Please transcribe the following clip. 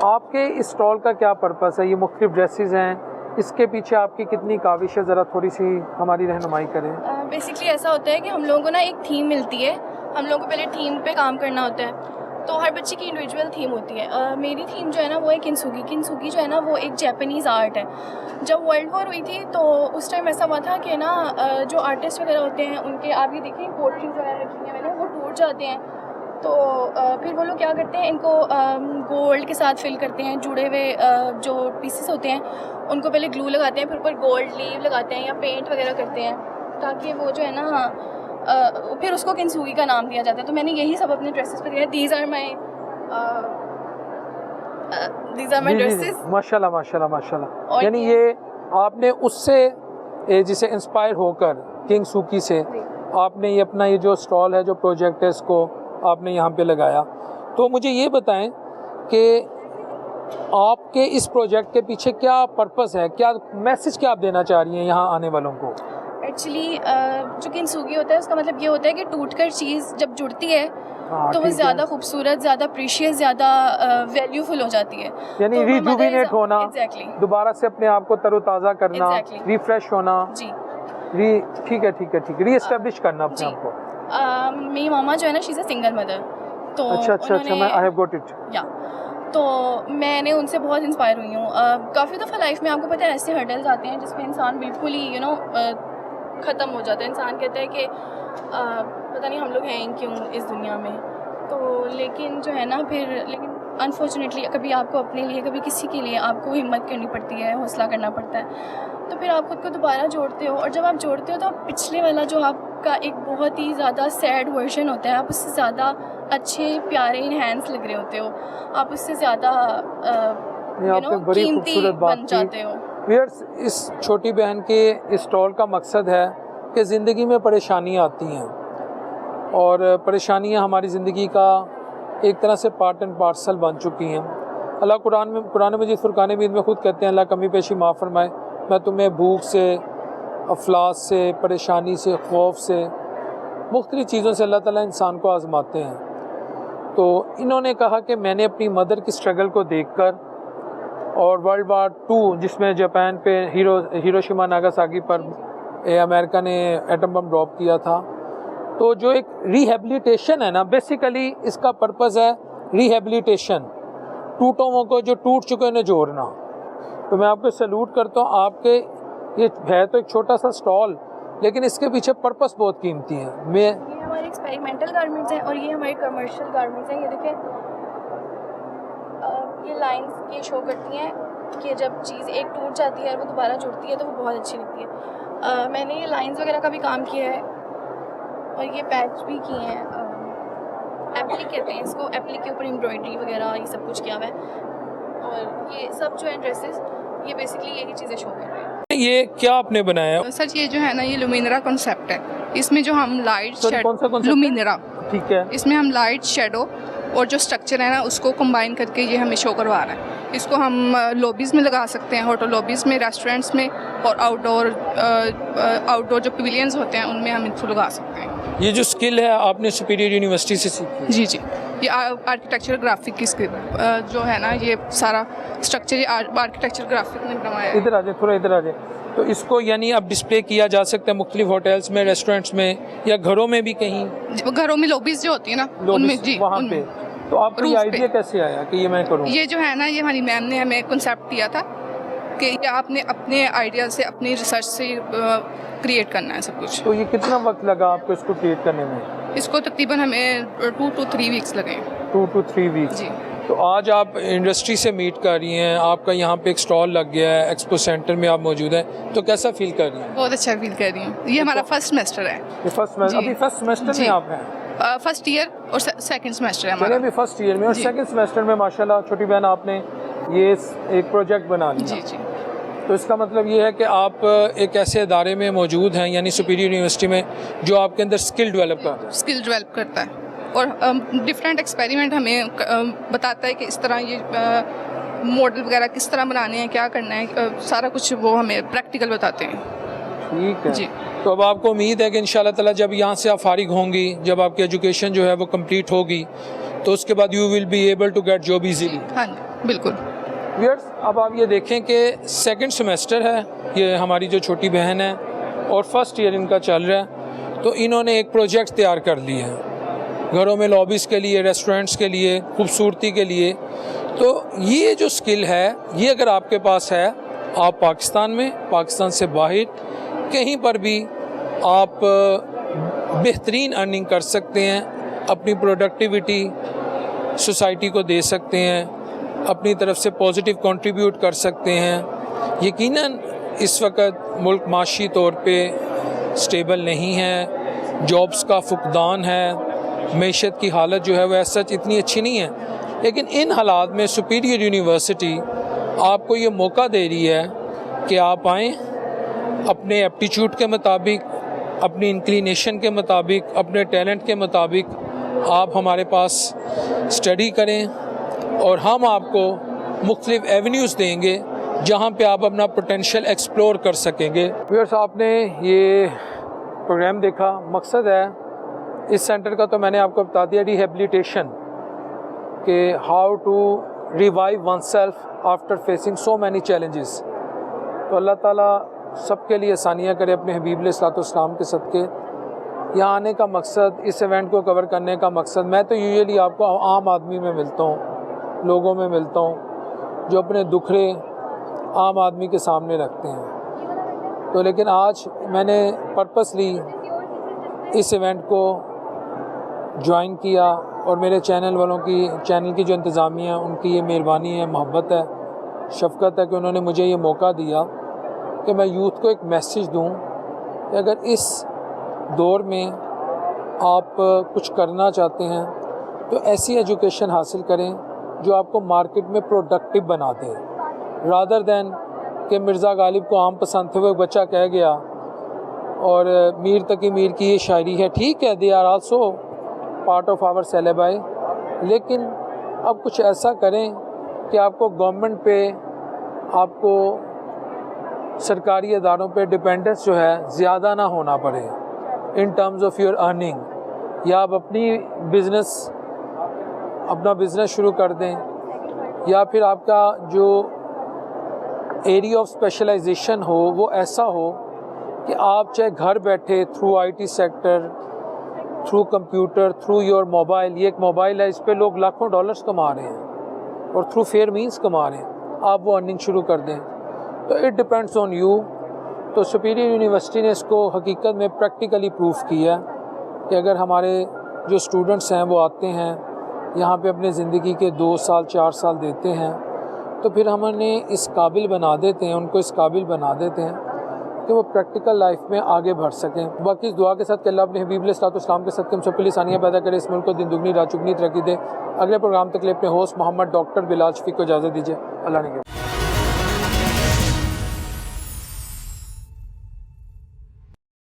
आपके इस स्टॉल का क्या पर्पस है? ये मुख्तलिफ ड्रेसेस हैं, इसके पीछे आपकी कितनी काविश है, ज़रा थोड़ी सी हमारी रहनुमाई करें। बेसिकली ऐसा होता है कि हम लोगों को ना एक थीम मिलती है, हम लोगों को पहले थीम पे काम करना होता है, तो हर बच्चे की इंडिविजुअल थीम होती है। मेरी थीम जो है ना वो है किंसुगी। किंसुगी जो है ना वो एक जापानीज़ आर्ट है। जब वर्ल्ड वॉर हुई थी तो उस टाइम ऐसा हुआ था कि ना जो आर्टिस्ट वगैरह होते हैं उनके, आप ये देखें पोट्रीज वगैरह रखी हैं मैंने, वो टूट जाते हैं, तो फिर वो लोग क्या करते हैं, इनको गोल्ड के साथ फिल करते हैं, जुड़े हुए जो पीसेस होते हैं उनको पहले ग्लू लगाते हैं, फिर ऊपर गोल्ड लीव लगाते हैं या पेंट वगैरह करते हैं, ताकि वो जो है ना फिर उसको किंसुगी का नाम दिया जाता है। तो मैंने यही सब अपने ड्रेसेस पे दिया है। These are my dresses. माशाल्लाह माशाल्लाह माशाल्लाह। यानी ये आपने उससे जिसे इंस्पायर होकर किंसुगी से आपने ये अपना ये जो स्टॉल है, जो प्रोजेक्ट है, इसको आपने यहाँ पे लगाया। तो मुझे ये बताएं कि आपके इस प्रोजेक्ट के पीछे क्या पर्पस है, क्या मैसेज क्या आप देना चाह रही हैं यहाँ आने वालों को? एक्चुअली जो किंसुगी होता है उसका मतलब ये होता है कि टूटकर चीज़ जब जुड़ती है तो वो ज़्यादा खूबसूरत, ज़्यादा प्रीशियस, ज़्यादा वैल्यूफुल हो जाती है। यानी रिजुविनेट होना, दोबारा से अपने आप को तरोताज़ा करना, रिफ्रेश होना। जी ठीक है, रीएस्टेब्लिश करना अपने आप को। मेरी मामा जो है ना, she is a single mother, तो अच्छा मैं आई हैव गॉट इट। या तो मैंने उनसे बहुत इंस्पायर हुई हूँ। काफ़ी दफ़ा लाइफ में आपको पता है ऐसे हर्डल्स आते हैं जिसमें इंसान बिल्कुल ही ख़त्म हो जाता है। इंसान कहता है कि पता नहीं हम लोग हैं क्यों इस दुनिया में, तो लेकिन जो है ना लेकिन अनफॉर्चुनेटली कभी आपको अपने लिए, कभी किसी के लिए आपको हिम्मत करनी पड़ती है, हौसला करना पड़ता है, तो फिर आप खुद को दोबारा जोड़ते हो। और जब आप जोड़ते हो तो आप पिछले वाला जो आपका एक बहुत ही ज़्यादा सैड वर्जन होता है, आप उससे ज़्यादा अच्छे, प्यारे, इनहैंस लग रहे होते हो, आप उससे ज़्यादा कीमती बन जाते हो। इस छोटी बहन के इस स्टॉल का मकसद है कि ज़िंदगी में परेशानियाँ आती हैं और परेशानियाँ हमारी ज़िंदगी का एक तरह से पार्ट एंड पार्सल बन चुकी हैं। अल्लाह कुरान मजीद फुरकान हमीद में ख़ुद कहते हैं, अल्लाह कमी पेशी माफ़ फरमाए, मैं तुम्हें भूख से, अफलास से, परेशानी से, खौफ से, मुख्तलिफ़ चीज़ों से अल्लाह ताला इंसान को आज़माते हैं। तो इन्होंने कहा कि मैंने अपनी मदर की स्ट्रगल को देखकर और वर्ल्ड वार 2 जिसमें जापान पे हिरोशिमा नागासाकी पर अमेरिका ने एटम बम ड्रॉप किया था, तो जो एक रिहेबिलिटेशन है ना, बेसिकली इसका पर्पस है रिहेबिलिटेशन, टूटों को, जो टूट चुके उन्हें जोड़ना। तो मैं आपको सैल्यूट करता हूँ। आपके ये है तो एक छोटा सा स्टॉल, लेकिन इसके पीछे पर्पस बहुत कीमती है। ये हमारे एक्सपेरिमेंटल गारमेंट्स हैं और ये हमारे कमर्शियल गारमेंट्स हैं। ये देखें, ये लाइंस ये शो करती हैं कि जब चीज़ एक टूट जाती है और वो दोबारा जुड़ती है तो वो बहुत अच्छी लगती है। मैंने ये लाइंस वगैरह का भी काम किया है और ये पैच भी किए हैं। एप्लिक कहते हैं इसको, एप्लिक के ऊपर एम्ब्रॉयडरी वगैरह ये सब कुछ किया हुआ है। और ये सब जो है ड्रेसेस, ये बेसिकली यही चीज़ें शो कर रहे हैं। ये क्या आपने बनाया? सर ये जो है ना, ये लुमिनरा कॉन्सेप्ट है। इसमें जो हम लाइट शेडो, लुमिनरा, ठीक है, इसमें हम लाइट शेडो और जो स्ट्रक्चर है ना उसको कंबाइन करके ये हमें शो करवा रहा है। इसको हम लॉबीज़ में लगा सकते हैं, होटल लॉबीज़ में, रेस्टोरेंट्स में, और आउटडोर जो पवेलियंस होते हैं उनमें हम इसको लगा सकते हैं। ये जो स्किल है आपने सुपीरियर यूनिवर्सिटी से सीखी? जी ये आर्किटेक्चर ग्राफिक की स्किल जो है ना, ये सारा स्ट्रक्चर आर्किटेक्चर ग्राफिक ने बनवाया है। इधर आ जाए, थोड़ा इधर आ जाए। तो इसको यानी अब डिस्प्ले किया जा सकता है मुख्तलिफ होटल्स में, रेस्टोरेंट्स में, या घरों में भी कहीं? घरों में लॉबीज़ जो होती है ना उनमें, जी वहाँ पे। तो आपको ये आइडिया कैसे आया कि ये मैं करूँ? ये जो है ना, ये हमारी मैम ने हमें कॉन्सेप्ट दिया था कि ये आपने अपने आइडिया से, अपनी रिसर्च से क्रिएट करना है सब कुछ। तो ये कितना वक्त लगा आपको इसको क्रिएट करने में? इसको तकरीबन हमें 2 to 3 वीक्स लगे। 2 to 3 वीक्स। जी। तो आज आप इंडस्ट्री से मीट कर रही हैं, आपका यहाँ पे एक स्टॉल लग गया है, एक्सपो सेंटर में आप मौजूद हैं, तो कैसा फील कर रही हैं? बहुत अच्छा फील कर रही हूँ। ये हमारा फर्स्ट सेमेस्टर है। अभी फर्स्ट सेमेस्टर में आप हैं? फर्स्ट ईयर और सेकंड सेमेस्टर है हमारा। अभी फर्स्ट ईयर में और सेकंड सेमेस्टर में माशाल्लाह छोटी बहन आपने ये एक प्रोजेक्ट बना लिया। जी। तो इसका मतलब ये है कि आप एक ऐसे इदारे में मौजूद हैं, यानी सुपीरियर यूनिवर्सिटी में, जो आपके अंदर स्किल डेवलप करता है और डिफरेंट एक्सपेरिमेंट हमें बताता है कि इस तरह ये मॉडल वगैरह किस तरह बनाने हैं, क्या करना है, सारा कुछ वो हमें प्रैक्टिकल बताते हैं। ठीक है जी। तो अब आपको उम्मीद है कि इंशाल्लाह ताला जब यहाँ से आप फारिग होंगी, जब आपकी एजुकेशन जो है वो कंप्लीट होगी, तो उसके बाद you will be able to get job easily. हाँ जी। बिल्कुल। व्यूअर्स, अब आप ये देखें कि सेकंड सेमेस्टर है, ये हमारी जो छोटी बहन है और फर्स्ट ईयर इनका चल रहा है, तो इन्होंने एक प्रोजेक्ट तैयार कर लिया है घरों में लॉबीज़ के लिए, रेस्टोरेंट्स के लिए, खूबसूरती के लिए। तो ये जो स्किल है, ये अगर आपके पास है, आप पाकिस्तान में, पाकिस्तान से बाहर कहीं पर भी आप बेहतरीन अर्निंग कर सकते हैं, अपनी प्रोडक्टिविटी सोसाइटी को दे सकते हैं, अपनी तरफ से पॉजिटिव कंट्रीब्यूट कर सकते हैं। यकीनन इस वक्त मुल्क माशी तौर पे स्टेबल नहीं है, जॉब्स का फुकदान है, मईशत की हालत जो है वह सच इतनी अच्छी नहीं है, लेकिन इन हालात में सुपीरियर यूनिवर्सिटी आपको ये मौका दे रही है कि आप आएँ, अपने एप्टीट्यूड के मुताबिक, अपनी इंक्लिनेशन के मुताबिक, अपने टैलेंट के मुताबिक आप हमारे पास स्टडी करें और हम आपको मुख्तलिफ एवेन्यूज़ देंगे जहाँ पे आप अपना पोटेंशियल एक्सप्लोर कर सकेंगे। व्यूअर्स, आपने ये प्रोग्राम देखा, मकसद है इस सेंटर का तो मैंने आपको बता दिया, रिहेबिलिटेशन, कि how to revive oneself after facing so many challenges. तो अल्लाह ताला सबके लिए आसानियाँ करे अपने हबीब अलैहिस्सलाम के सदक़े। यहाँ आने का मकसद, इस इवेंट को कवर करने का मकसद, मैं तो यूजुअली आपको आम आदमी में मिलता हूँ, लोगों में मिलता हूँ जो अपने दुखड़े आम आदमी के सामने रखते हैं। तो लेकिन आज मैंने पर्पसली इस इवेंट को ज्वाइन किया और मेरे चैनल की जो इंतज़ामिया है उनकी ये मेहरबानी है, मोहब्बत है, शफ़क़त है कि उन्होंने मुझे ये मौका दिया कि मैं यूथ को एक मैसेज दूँ कि अगर इस दौर में आप कुछ करना चाहते हैं तो ऐसी एजुकेशन हासिल करें जो आपको मार्केट में प्रोडक्टिव बना दे, रादर दैन कि मिर्ज़ा गालिब को आम पसंद थे वो एक बच्चा कह गया, और मीर तकी मीर की ये शायरी है, ठीक है, they are also part of our syllabus, लेकिन अब कुछ ऐसा करें कि आपको गवर्नमेंट पे, आपको सरकारी अदारों पे डिपेंडेंस जो है ज़्यादा ना होना पड़े in terms of your earning, या आप अपना बिज़नेस शुरू कर दें, या फिर आपका जो एरिया ऑफ स्पेशलाइजेशन हो वो ऐसा हो कि आप चाहे घर बैठे through IT sector, through computer, through your mobile, ये एक मोबाइल है, इस पे लोग लाखों डॉलर्स कमा रहे हैं और थ्रू फेयर मीन्स कमा रहे हैं, आप वो अर्निंग शुरू कर दें। तो इट डिपेंड्स ऑन यू। तो सुपीरियर यूनिवर्सिटी ने इसको हकीकत में प्रैक्टिकली प्रूफ किया कि अगर हमारे जो स्टूडेंट्स हैं वो आते हैं यहाँ पे अपने ज़िंदगी के 2 साल 4 साल देते हैं, तो फिर हम उन्हें इस काबिल बना देते हैं, उनको इस काबिल बना देते हैं कि वो प्रैक्टिकल लाइफ में आगे बढ़ सकें। बाकी इस दुआ के साथ कि अल्लाह अपने हबीब अलैहिस्सलाम के सदक़े हम सब के लिए आसानियाँ पैदा करे, इस मुल्क को दिन दुगनी रात चुगनी तरक्की दे। अगले प्रोग्राम तक के लिए अपने होस्ट मोहम्मद डॉक्टर बिलाल शफीक को इजाज़त दीजिए। अल्लाह ने